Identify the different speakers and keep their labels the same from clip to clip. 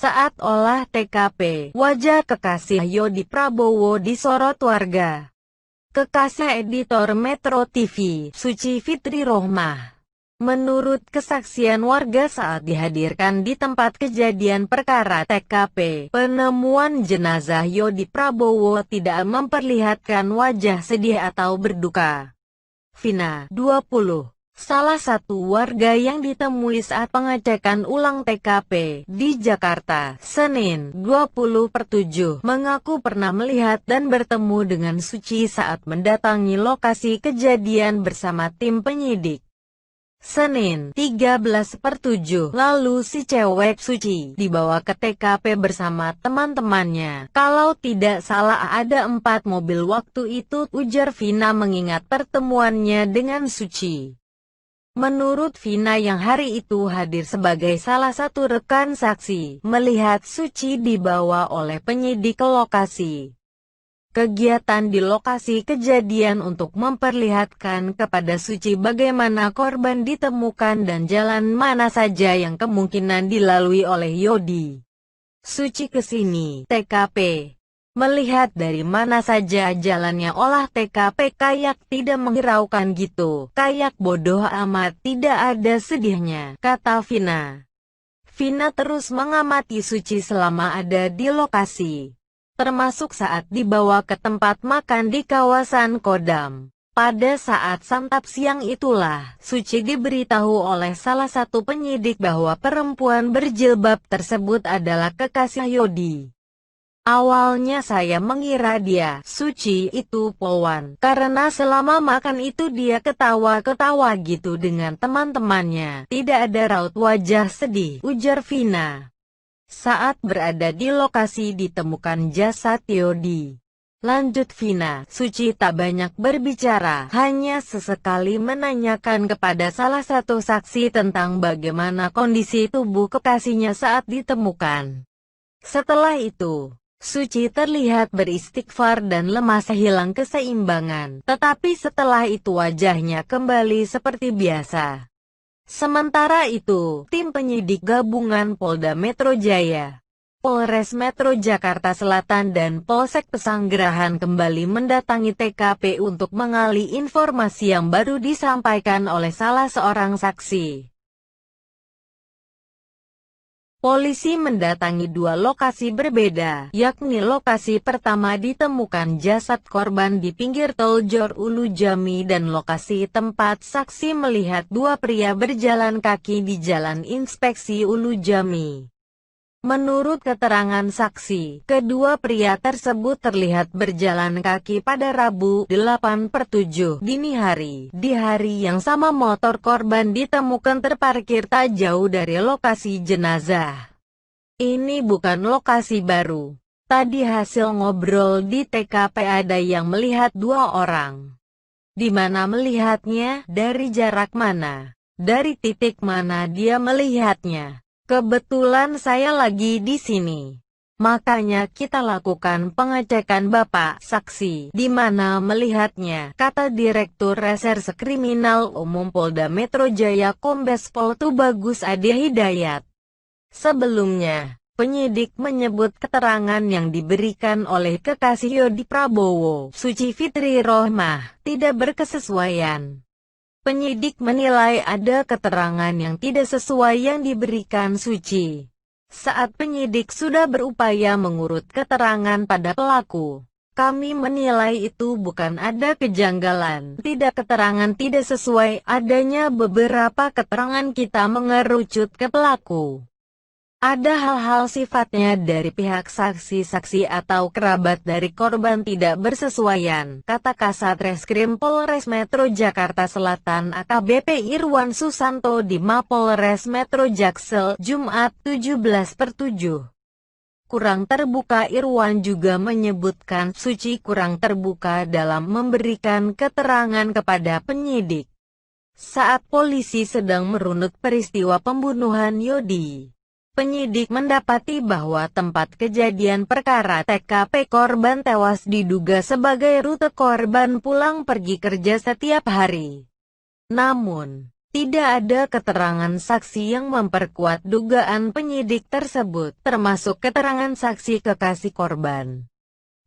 Speaker 1: Saat olah TKP, wajah kekasih Yodi Prabowo disorot warga. Kekasih editor Metro TV, Suci Fitri Rohmah. Menurut kesaksian warga saat dihadirkan di tempat kejadian perkara TKP, penemuan jenazah Yodi Prabowo tidak memperlihatkan wajah sedih atau berduka. Vina, 20. Salah satu warga yang ditemui saat pengecekan ulang TKP di Jakarta, Senin, 20/7, mengaku pernah melihat dan bertemu dengan Suci saat mendatangi lokasi kejadian bersama tim penyidik. Senin, 13/7, lalu si cewek Suci dibawa ke TKP bersama teman-temannya. Kalau tidak salah ada 4 mobil waktu itu, ujar Vina mengingat pertemuannya dengan Suci. Menurut Vina yang hari itu hadir sebagai salah satu rekan saksi, melihat Suci dibawa oleh penyidik ke lokasi kegiatan di lokasi kejadian untuk memperlihatkan kepada Suci bagaimana korban ditemukan dan jalan mana saja yang kemungkinan dilalui oleh Yodi. Suci ke sini, TKP. Melihat dari mana saja jalannya olah TKP kayak tidak menghiraukan gitu, kayak bodoh amat tidak ada sedihnya, kata Vina. Vina terus mengamati Suci selama ada di lokasi, termasuk saat dibawa ke tempat makan di kawasan Kodam. Pada saat santap siang itulah, Suci diberitahu oleh salah satu penyidik bahwa perempuan berjilbab tersebut adalah kekasih Yodi. Awalnya saya mengira dia, Suci, itu polwan, karena selama makan itu dia ketawa-ketawa gitu dengan teman-temannya. Tidak ada raut wajah sedih, ujar Vina. Saat berada di lokasi ditemukan jasad Yodi. Lanjut Vina, Suci tak banyak berbicara, hanya sesekali menanyakan kepada salah satu saksi tentang bagaimana kondisi tubuh kekasihnya saat ditemukan. Setelah itu, Suci terlihat beristighfar dan lemas hilang keseimbangan, tetapi setelah itu wajahnya kembali seperti biasa. Sementara itu, tim penyidik gabungan Polda Metro Jaya, Polres Metro Jakarta Selatan dan Polsek Pesanggerahan kembali mendatangi TKP untuk mengali informasi yang baru disampaikan oleh salah seorang saksi. Polisi mendatangi 2 lokasi berbeda, yakni lokasi pertama ditemukan jasad korban di pinggir tol Jor Ulu Jami dan lokasi tempat saksi melihat 2 pria berjalan kaki di Jalan Inspeksi Ulu Jami. Menurut keterangan saksi, kedua pria tersebut terlihat berjalan kaki pada Rabu, 8/7, dini hari. Di hari yang sama motor korban ditemukan terparkir tak jauh dari lokasi jenazah. Ini bukan lokasi baru. Tadi hasil ngobrol di TKP ada yang melihat 2 orang. Di mana melihatnya? Dari jarak mana? Dari titik mana dia melihatnya? Kebetulan saya lagi di sini. Makanya kita lakukan pengecekan Bapak saksi. Di mana melihatnya, kata Direktur Reserse Kriminal Umum Polda Metro Jaya Kombes Pol Tubagus Adi Hidayat. Sebelumnya, penyidik menyebut keterangan yang diberikan oleh kekasih Yodi Prabowo, Suci Fitri Rohmah, tidak berkesesuaian. Penyidik menilai ada keterangan yang tidak sesuai yang diberikan Suci. Saat penyidik sudah berupaya mengurut keterangan pada pelaku, kami menilai itu bukan ada kejanggalan, tidak keterangan tidak sesuai, adanya beberapa keterangan kita mengerucut ke pelaku. Ada hal-hal sifatnya dari pihak saksi-saksi atau kerabat dari korban tidak bersesuaian, kata Kasat Reskrim Polres Metro Jakarta Selatan AKBP Irwan Susanto di Mapolres Metro Jaksel, Jumat 17/7. Kurang terbuka. Irwan juga menyebutkan Suci kurang terbuka dalam memberikan keterangan kepada penyidik saat polisi sedang merunut peristiwa pembunuhan Yodi. Penyidik mendapati bahwa tempat kejadian perkara TKP korban tewas diduga sebagai rute korban pulang pergi kerja setiap hari. Namun, Tidak ada keterangan saksi yang memperkuat dugaan penyidik tersebut, termasuk keterangan saksi kekasih korban.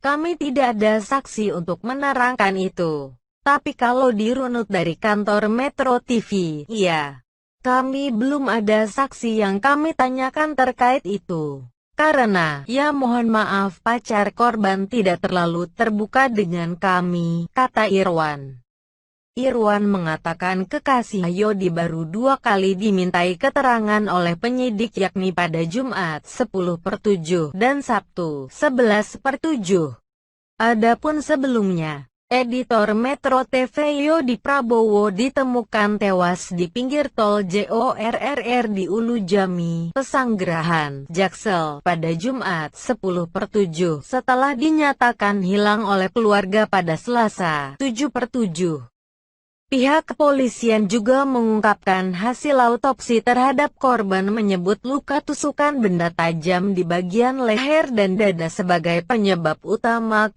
Speaker 1: Kami tidak ada saksi untuk menerangkan itu. Tapi kalau dirunut dari kantor Metro TV, iya. Kami belum ada saksi yang kami tanyakan terkait itu. Karena, ya mohon maaf pacar korban tidak terlalu terbuka dengan kami, kata Irwan. Irwan mengatakan kekasih Yodi baru 2 kali dimintai keterangan oleh penyidik yakni pada Jumat 10/7 dan Sabtu 11/7. Adapun sebelumnya, editor Metro TV Yodi Prabowo ditemukan tewas di pinggir tol JORRR di Ulu Jami, Pesanggerahan, Jaksel, pada Jumat 10/7 setelah dinyatakan hilang oleh keluarga pada Selasa 7/7. Pihak kepolisian juga mengungkapkan hasil autopsi terhadap korban menyebut luka tusukan benda tajam di bagian leher dan dada sebagai penyebab utama